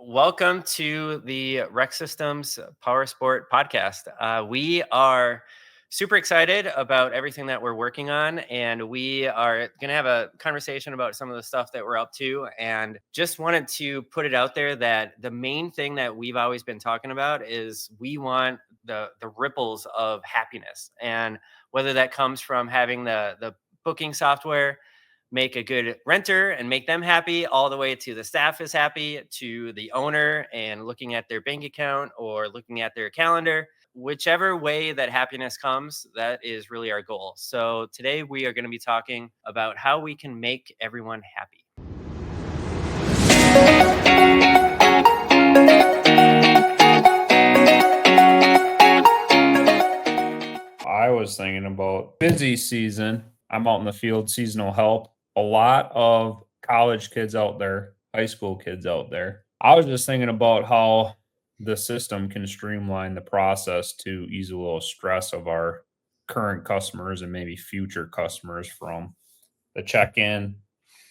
Welcome to the Rec Systems Power Sport podcast. We are super excited about everything that we're working on, and we are going to have a conversation about some of the stuff that we're up to. And just wanted to put it out there that the main thing that we've always been talking about is we want the ripples of happiness, and whether that comes from having the booking software make a good renter and make them happy, all the way to the staff is happy, to the owner and looking at their bank account or looking at their calendar. Whichever way that happiness comes, that is really our goal. So today we are going to be talking about how we can make everyone happy. I was thinking about busy season. I'm out in the field, seasonal help. A lot of college kids out there, high school kids out there. I was just thinking about how the system can streamline the process to ease a little stress of our current customers and maybe future customers from the check in,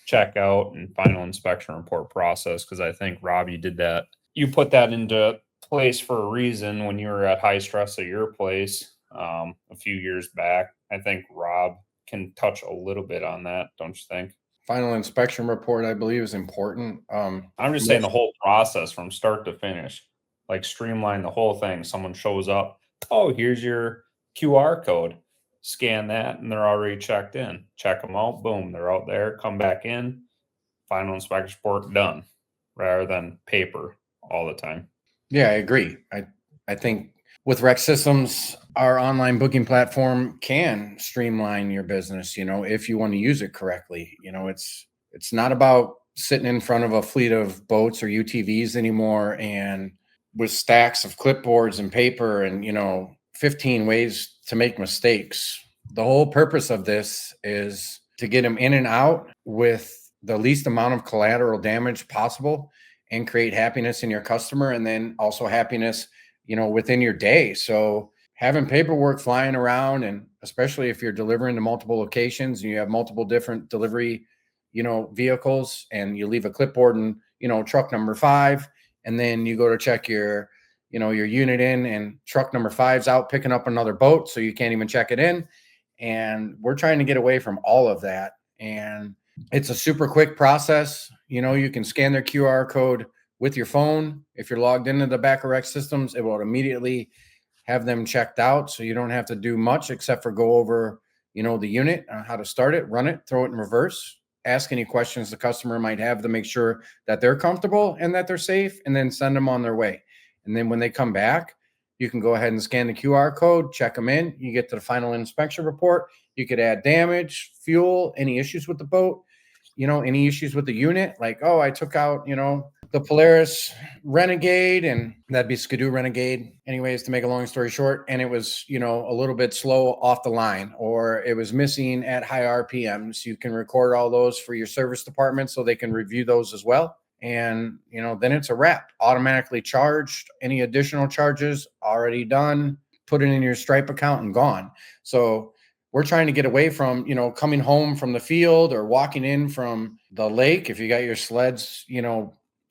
check out, and final inspection report process. Because I think, Rob, you did that. You put that into place for a reason when you were at high stress at your place a few years back. I think Rob can touch a little bit on that, don't you think? Final inspection report, I believe, is important. I'm just saying the whole process from start to finish, like streamline the whole thing. Someone shows up, oh, here's your QR code, scan that, and they're already checked in. Check them out, boom, they're out there, come back in, final inspection report done, rather than paper all the time. Yeah, I agree. I think with Rec Systems, our online booking platform can streamline your business, if you want to use it correctly. It's not about sitting in front of a fleet of boats or UTVs anymore and with stacks of clipboards and paper and, 15 ways to make mistakes. The whole purpose of this is to get them in and out with the least amount of collateral damage possible and create happiness in your customer, and then also happiness, within your day. So having paperwork flying around, and especially if you're delivering to multiple locations and you have multiple different delivery, vehicles, and you leave a clipboard in, truck number 5, and then you go to check your unit in, and truck number 5's out picking up another boat, so you can't even check it in. And we're trying to get away from all of that. And it's a super quick process. You can scan their QR code with your phone. If you're logged into the back of Rec Systems, it will immediately have them checked out. So you don't have to do much except for go over, the unit, how to start it, run it, throw it in reverse, ask any questions the customer might have to make sure that they're comfortable and that they're safe, and then send them on their way. And then when they come back, you can go ahead and scan the QR code, check them in. You get to the final inspection report. You could add damage, fuel, any issues with the boat, any issues with the unit, like, oh, I took out, the Polaris Renegade, and that'd be Skidoo Renegade. Anyways, to make a long story short, and it was, a little bit slow off the line, or it was missing at high RPMs. You can record all those for your service department so they can review those as well. And, then it's a wrap. Automatically charged. Any additional charges already done. Put it in your Stripe account and gone. So we're trying to get away from, coming home from the field or walking in from the lake. If you got your sleds,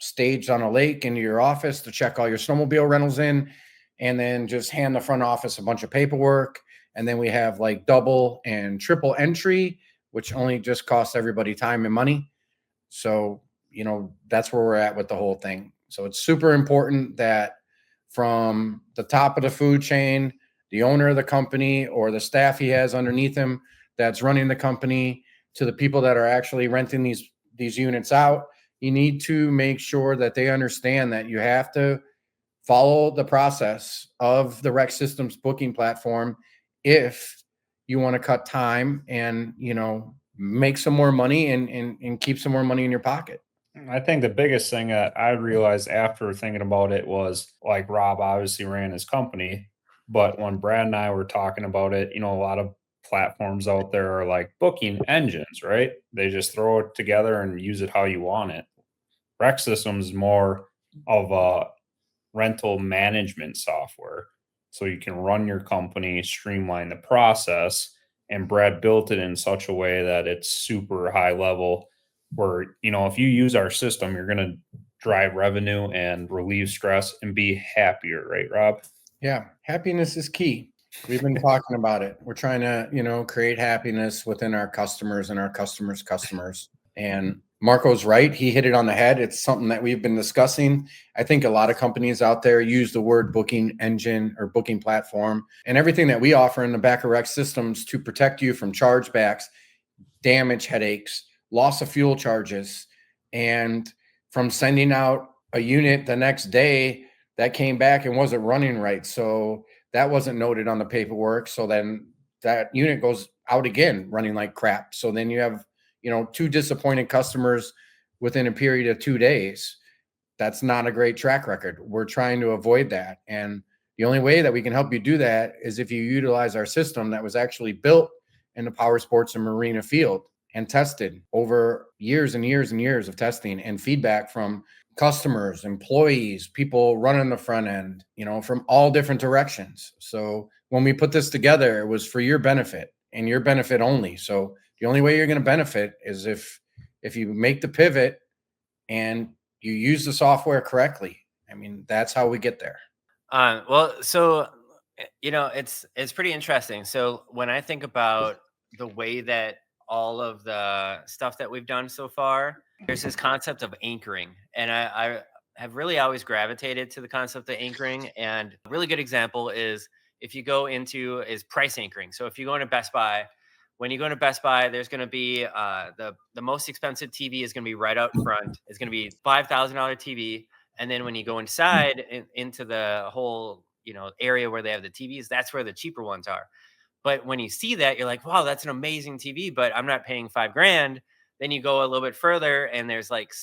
staged on a lake into your office to check all your snowmobile rentals in, and then just hand the front office a bunch of paperwork. And then we have like double and triple entry, which only just costs everybody time and money. So, that's where we're at with the whole thing. So it's super important that from the top of the food chain, the owner of the company or the staff he has underneath him that's running the company, to the people that are actually renting these units out, you need to make sure that they understand that you have to follow the process of the Rec Systems booking platform if you want to cut time and, make some more money and keep some more money in your pocket. I think the biggest thing that I realized after thinking about it was, like, Rob obviously ran his company, but when Brad and I were talking about it, a lot of platforms out there are like booking engines, right? They just throw it together and use it how you want it. Rec Systems is more of a rental management software. So you can run your company, streamline the process, and Brad built it in such a way that it's super high level where, if you use our system, you're going to drive revenue and relieve stress and be happier, right, Rob? Yeah, happiness is key. We've been talking about it. We're trying to, create happiness within our customers and our customers' customers. And Marco's right. He hit it on the head. It's something that we've been discussing. I think a lot of companies out there use the word booking engine or booking platform, and everything that we offer in the back of Rex Systems to protect you from chargebacks, damage headaches, loss of fuel charges, and from sending out a unit the next day that came back and wasn't running right. So that wasn't noted on the paperwork. So then that unit goes out again running like crap. So then you have, 2 disappointed customers within a period of 2 days. That's not a great track record. We're trying to avoid that. And the only way that we can help you do that is if you utilize our system that was actually built in the power sports and marina field and tested over years and years and years of testing and feedback from customers, employees, people running the front end, from all different directions. So when we put this together, it was for your benefit and your benefit only. So the only way you're going to benefit is if you make the pivot and you use the software correctly. I mean, that's how we get there. Well, so it's pretty interesting. So when I think about the way that all of the stuff that we've done so far, there's this concept of anchoring, and I have really always gravitated to the concept of anchoring. And a really good example is if you go into is price anchoring. So if you go into Best Buy, when you go into Best Buy, there's going to be the most expensive TV is going to be right out front. It's going to be $5,000 TV. And then when you go inside into the whole, area where they have the TVs, that's where the cheaper ones are. But when you see that, you're like, wow, that's an amazing TV, but I'm not paying $5,000. Then you go a little bit further and there's like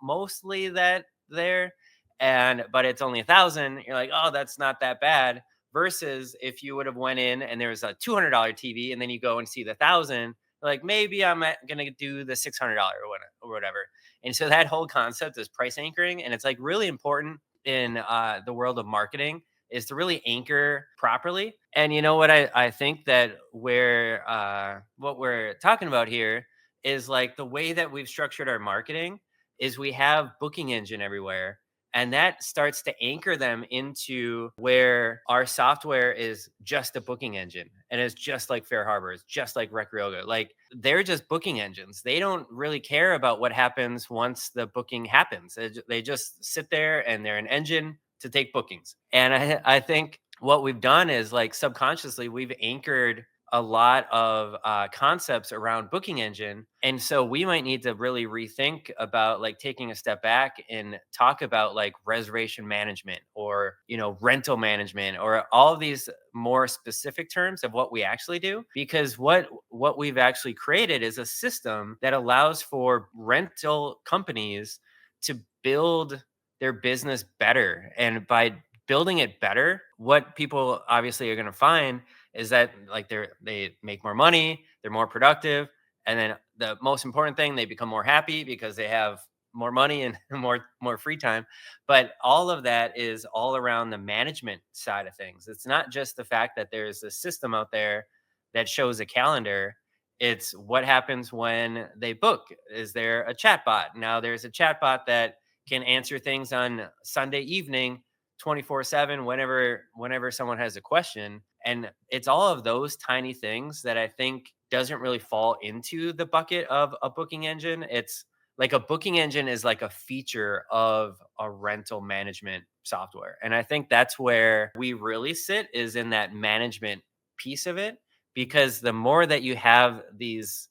mostly that there, but it's only 1,000. You're like, oh, that's not that bad. Versus if you would have went in and there was a $200 TV and then you go and see the 1,000, like maybe I'm going to do the $600 or whatever. And so that whole concept is price anchoring. And it's like really important in the world of marketing is to really anchor properly. And you know what I think that what we're talking about here is like the way that we've structured our marketing is we have booking engine everywhere. And that starts to anchor them into where our software is just a booking engine. And it's just like Fair Harbor. It's just like Rec Yoga. Like they're just booking engines. They don't really care about what happens once the booking happens. They just sit there and they're an engine to take bookings. And I think what we've done is like subconsciously, we've anchored a lot of concepts around booking engine. And so we might need to really rethink about like taking a step back and talk about like reservation management or, rental management or all of these more specific terms of what we actually do. Because what we've actually created is a system that allows for rental companies to build their business better. And by building it better, what people obviously are going to find is that like they make more money, they're more productive, and then the most important thing, they become more happy because they have more money and more free time. But all of that is all around the management side of things. It's not just the fact that there's a system out there that shows a calendar. It's what happens when they book. Is there a chatbot? Now there's a chatbot that can answer things on Sunday evening 24/7 whenever someone has a question. And it's all of those tiny things that I think doesn't really fall into the bucket of a booking engine. It's like a booking engine is like a feature of a rental management software. And I think that's where we really sit is in that management piece of it, because the more that you have these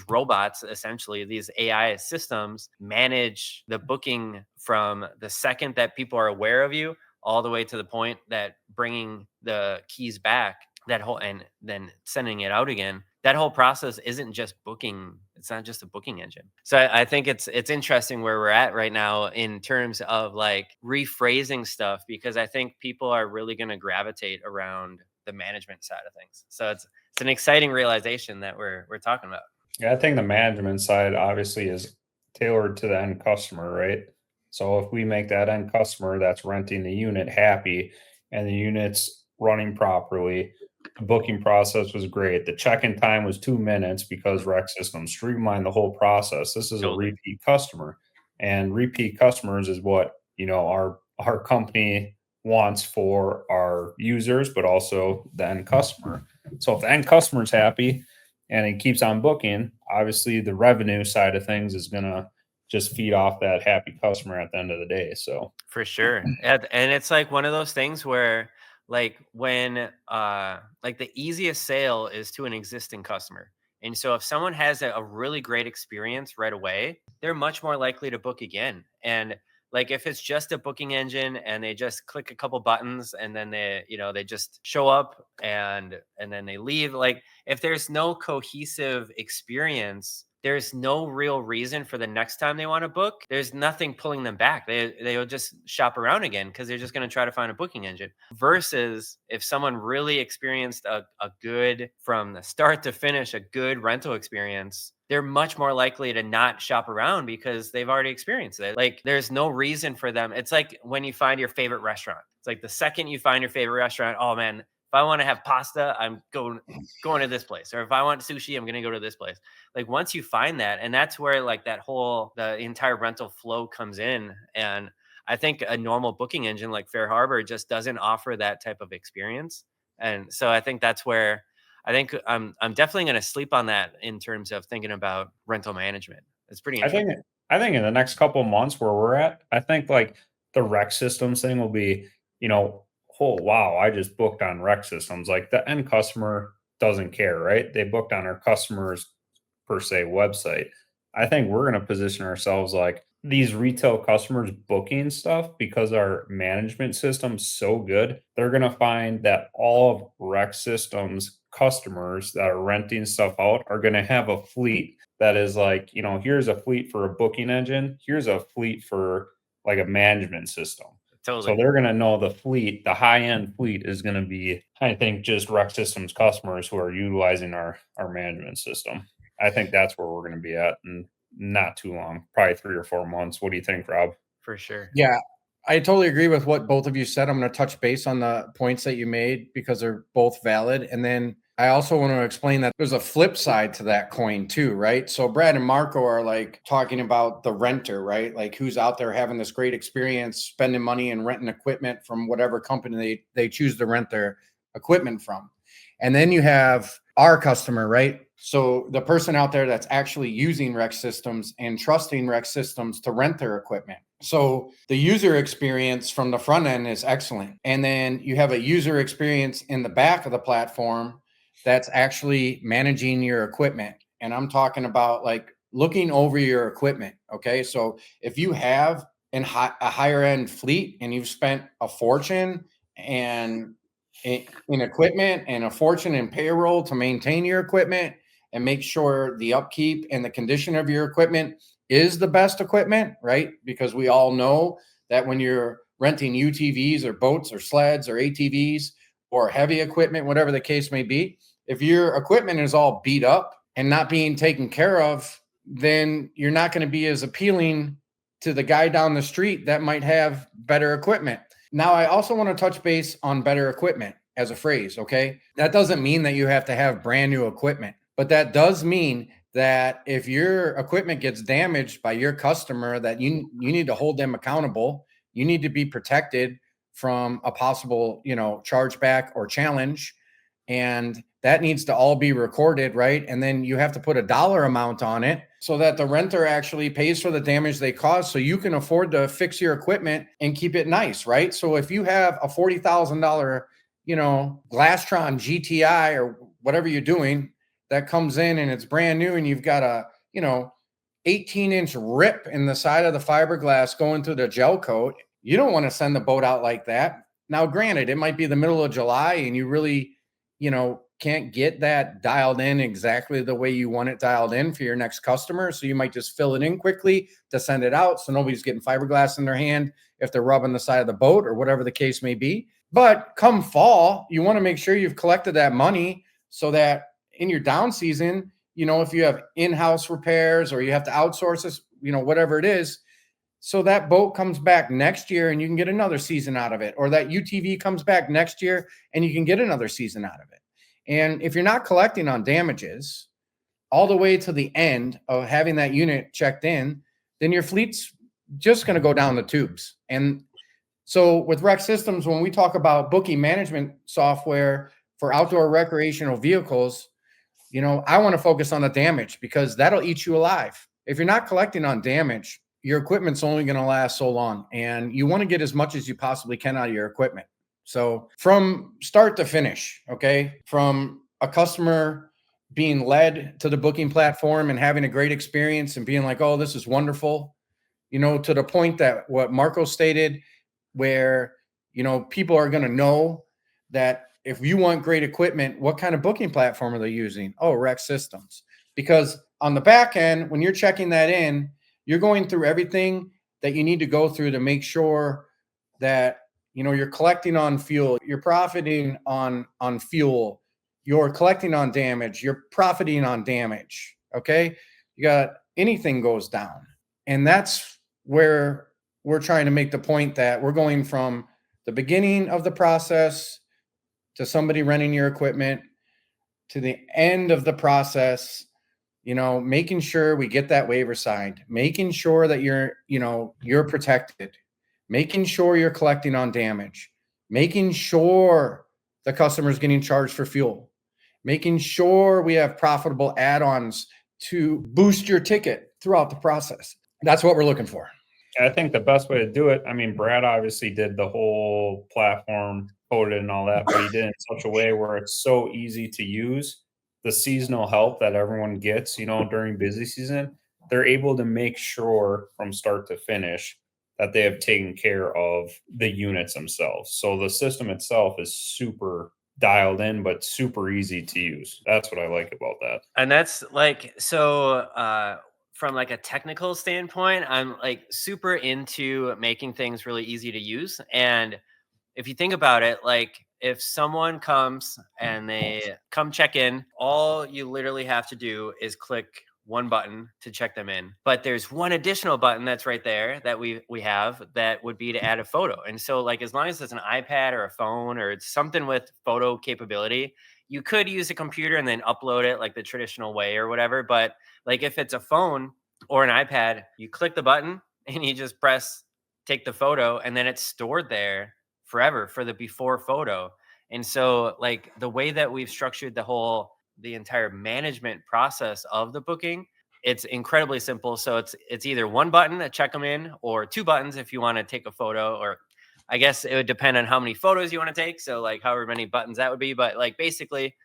robots, essentially these AI systems manage the booking from the second that people are aware of you all the way to the point that bringing the keys back, and then sending it out again, that whole process isn't just booking. It's not just a booking engine. So I think it's interesting where we're at right now in terms of like rephrasing stuff, because I think people are really going to gravitate around the management side of things. So it's an exciting realization that we're talking about. Yeah, I think the management side obviously is tailored to the end customer, right? So if we make that end customer that's renting the unit happy and the unit's running properly, the booking process was great. The check-in time was 2 minutes because Rec Systems streamlined the whole process. This is a Totally. repeat customer. And repeat customers is what, our company wants for our users, but also the end customer. So if the end customer's happy and he keeps on booking, obviously the revenue side of things is gonna just feed off that happy customer at the end of the day. So For sure. And it's like one of those things where like when like the easiest sale is to an existing customer. And so if someone has a really great experience right away, they're much more likely to book again. And like if it's just a booking engine and they just click a couple buttons and then they just show up and then they leave, like if there's no cohesive experience, there's no real reason for the next time they want to book. There's nothing pulling them back. They'll just shop around again because they're just going to try to find a booking engine. Versus if someone really experienced a good, from the start to finish, a good rental experience, they're much more likely to not shop around because they've already experienced it. Like there's no reason for them. It's like when you find your favorite restaurant. It's like the second you find your favorite restaurant, oh man, if I want to have pasta, I'm going to this place. Or if I want sushi, I'm going to go to this place. Like once you find that, and that's where like the entire rental flow comes in. And I think a normal booking engine like Fair Harbor just doesn't offer that type of experience. And so I think that's where I think I'm definitely going to sleep on that in terms of thinking about rental management. It's pretty I think interesting. I think in the next couple of months where we're at, I think like the rec systems thing will be, oh wow, I just booked on rec systems. Like the end customer doesn't care, right? They booked on our customers per se website. I think we're going to position ourselves like these retail customers booking stuff because our management system's so good. They're going to find that all of rec systems customers that are renting stuff out are going to have a fleet that is like, here's a fleet for a booking engine, here's a fleet for like a management system. So Totally. they're going to know the fleet, the high end fleet is going to be, I think, just rec systems customers who are utilizing our management system. I think that's where we're going to be at in not too long, probably 3 or 4 months. What do you think, Rob? For sure. Yeah, I totally agree with what both of you said. I'm going to touch base on the points that you made because they're both valid. And then I also want to explain that there's a flip side to that coin too, right? So Brad and Marco are like talking about the renter, right? Like who's out there having this great experience, spending money and renting equipment from whatever company they choose to rent their equipment from. And then you have our customer, right? So the person out there that's actually using Rec Systems and trusting Rec Systems to rent their equipment. So the user experience from the front end is excellent. And then you have a user experience in the back of the platform that's actually managing your equipment. And I'm talking about like looking over your equipment. Okay. So if you have a higher end fleet and you've spent a fortune and in equipment and a fortune in payroll to maintain your equipment and make sure the upkeep and the condition of your equipment is the best equipment, right? Because we all know that when you're renting UTVs or boats or sleds or ATVs or heavy equipment, whatever the case may be, if your equipment is all beat up and not being taken care of, then you're not going to be as appealing to the guy down the street that might have better equipment. Now, I also want to touch base on better equipment as a phrase, okay? That doesn't mean that you have to have brand new equipment, but that does mean that if your equipment gets damaged by your customer, that you need to hold them accountable. You need to be protected from a possible, chargeback or challenge. And that needs to all be recorded, right? And then you have to put a dollar amount on it so that the renter actually pays for the damage they caused so you can afford to fix your equipment and keep it nice, right? So if you have a $40,000, Glastron GTI or whatever you're doing that comes in and it's brand new and you've got a, 18-inch rip in the side of the fiberglass going through the gel coat, you don't want to send the boat out like that. Now, granted, it might be the middle of July and you really, can't get that dialed in exactly the way you want it dialed in for your next customer. So you might just fill it in quickly to send it out. So nobody's getting fiberglass in their hand if they're rubbing the side of the boat or whatever the case may be. But come fall, you want to make sure you've collected that money so that in your down season, if you have in-house repairs or you have to outsource this, whatever it is, so that boat comes back next year and you can get another season out of it, or that UTV comes back next year and you can get another season out of it. And if you're not collecting on damages all the way to the end of having that unit checked in, then your fleet's just going to go down the tubes. And so with Rec Systems, when we talk about booking management software for outdoor recreational vehicles, I want to focus on the damage because that'll eat you alive. If you're not collecting on damage, your equipment's only going to last so long, and you want to get as much as you possibly can out of your equipment. So from start to finish, okay, from a customer being led to the booking platform and having a great experience and being like, oh, this is wonderful, to the point that what Marco stated, where, people are going to know that if you want great equipment, what kind of booking platform are they using? Oh, Rec Systems. Because on the back end, when you're checking that in, you're going through everything that you need to go through to make sure that, you're collecting on fuel, you're profiting on fuel, you're collecting on damage, you're profiting on damage. Okay. You got anything goes down. And that's where we're trying to make the point that we're going from the beginning of the process to somebody renting your equipment to the end of the process, making sure we get that waiver signed, making sure that you're protected, making sure you're collecting on damage, making sure the customer's getting charged for fuel, making sure we have profitable add-ons to boost your ticket throughout the process. That's what we're looking for. I think the best way to do it, Brad obviously did the whole platform, coded and all that, but he did it in such a way where it's so easy to use. The seasonal help that everyone gets, during busy season, they're able to make sure from start to finish that they have taken care of the units themselves. So the system itself is super dialed in, but super easy to use. That's what I like about that. And that's from like a technical standpoint, I'm like super into making things really easy to use. And if you think about it, like if someone comes and they come check in, all you literally have to do is click one button to check them in. But there's one additional button that's right there that we have that would be to add a photo. And so like as long as it's an iPad or a phone or it's something with photo capability, you could use a computer and then upload it like the traditional way or whatever. But like if it's a phone or an iPad, you click the button and you just press take the photo and then it's stored there forever for the before photo. And so like the way that we've structured the entire management process of the booking, it's incredibly simple. So it's either one button to check them in or two buttons if you want to take a photo, or I guess it would depend on how many photos you want to take. So like however many buttons that would be, but like basically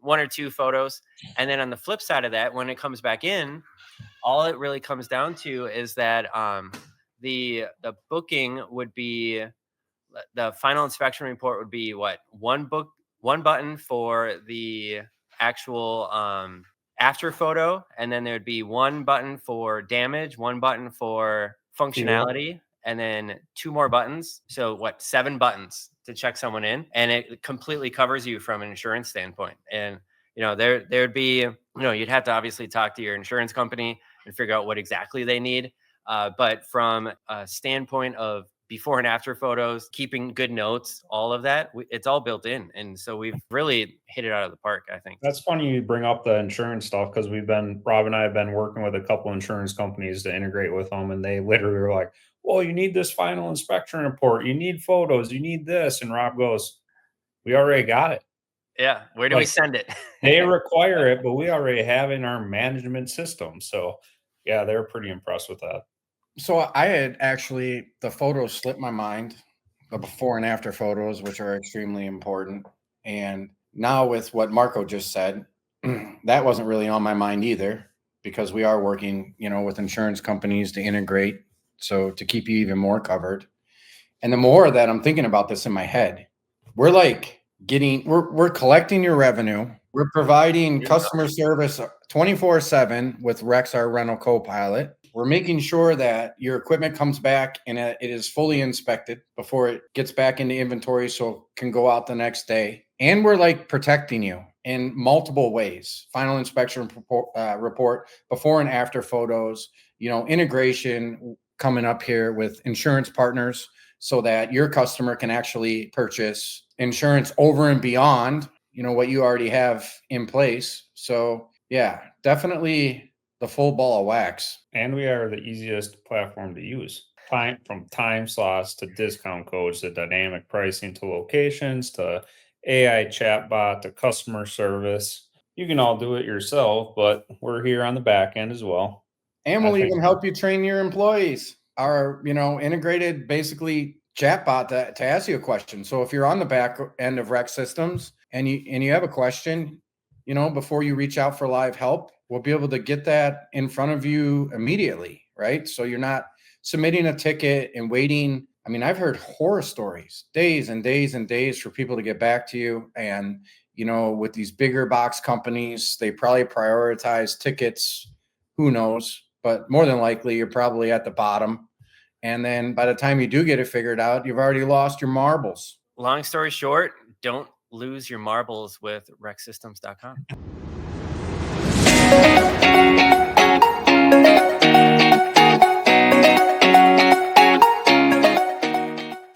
one or two photos. And then on the flip side of that, when it comes back in, all it really comes down to is that the booking would be, the final inspection report would be one button for the actual after photo, and then there'd be one button for damage, one button for functionality, and then two more buttons. So 7 buttons to check someone in, and it completely covers you from an insurance standpoint. And there'd be, you'd have to obviously talk to your insurance company and figure out what exactly they need. But from a standpoint of before and after photos, keeping good notes, all of that, it's all built in. And so we've really hit it out of the park, I think. That's funny you bring up the insurance stuff because Rob and I have been working with a couple insurance companies to integrate with them. And they literally are like, well, you need this final inspection report. You need photos. You need this. And Rob goes, we already got it. Yeah. Where do we send it? They require it, but we already have it in our management system. So yeah, they're pretty impressed with that. So I had actually, the photos slipped my mind, the before and after photos, which are extremely important. And now with what Marco just said, that wasn't really on my mind either, because we are working, with insurance companies to integrate. So to keep you even more covered. And the more that I'm thinking about this in my head, we're like we're collecting your revenue. We're providing customer service 24/7 with Rex, our rental co-pilot. We're making sure that your equipment comes back and it is fully inspected before it gets back into inventory so it can go out the next day. And we're like protecting you in multiple ways. Final inspection report, before and after photos, integration coming up here with insurance partners so that your customer can actually purchase insurance over and beyond, what you already have in place. So yeah, definitely the full ball of wax. And we are the easiest platform to use. From time slots to discount codes to dynamic pricing to locations to AI chatbot to customer service. You can all do it yourself, but we're here on the back end as well. And I we'll think- even help you train your employees. Our, integrated basically chatbot to ask you a question. So if you're on the back end of Rec Systems and you have a question, before you reach out for live help, we'll be able to get that in front of you immediately, right? So you're not submitting a ticket and waiting. I mean, I've heard horror stories, days and days and days for people to get back to you. And, with these bigger box companies, they probably prioritize tickets. Who knows? But more than likely, you're probably at the bottom. And then by the time you do get it figured out, you've already lost your marbles. Long story short, don't lose your marbles with recsystems.com.